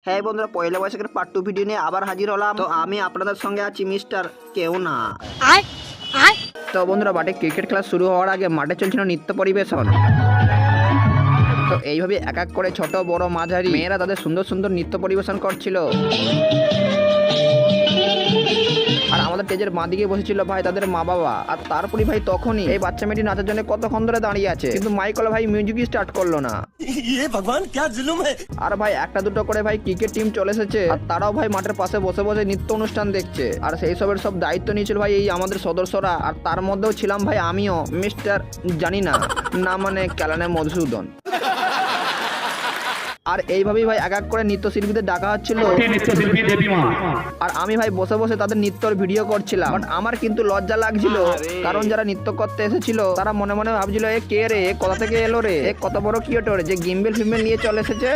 হ্যাঁ বন্ধুরা, পয়লা বৈশাখের পার্ট 2 ভিডিও নিয়ে আবার হাজির হলাম। তো আমি আপনাদের সঙ্গে আছি মিস্টার কেউ না। তো বন্ধুরা, মাঠে ক্রিকেট খেলা শুরু হওয়ার আগে মাঠে চলছিল নৃত্য পরিবেশন। তো এইভাবে এক এক করে ছোট বড় মাঝারি মেয়েরা তাদের সুন্দর সুন্দর নৃত্য পরিবেশন করছিল। আর আমাদের স্টেজের বাঁদিকে বসেছিল ভাই তাদের মা বাবা। আর তারপরে ভাই তখনই এই বাচ্চা মেয়েটি নাচার জন্য কতক্ষণ ধরে দাঁড়িয়ে আছে, কিন্তু মাইকল ভাই মিউজিকই স্টার্ট করলো না। ভগবান क्या जुलुम है। আর ভাই একটা দুটো করে ভাই ক্রিকেট টিম চলে এসেছে, আর তারাও ভাই মাঠের পাশে বসে বসে নৃত্য অনুষ্ঠান দেখছে। আর সেই সবের সব দায়িত্ব নিয়েছিল ভাই এই আমাদের সদস্যরা। আর তার মধ্যেও ছিলাম ভাই আমিও, মিস্টার জানি না না মানে ক্যালানে মধুসূদন। আর এইভাবেই ভাই এক এক করে নৃত্যশিল্পীদের ডাকা হচ্ছিল। আর আমি ভাই বসে বসে তাদের নৃত্যর ভিডিও করছিলাম। বাট আমার কিন্তু লজ্জা লাগছিল, কারণ যারা নৃত্য করতে এসেছিল তারা মনে মনে ভাবছিল এ কে রে, কোথা থেকে এলো রে, এ কত বড় ক্রিয়েটর যে গিম্বেল ফিম্বেল নিয়ে চলে এসেছে।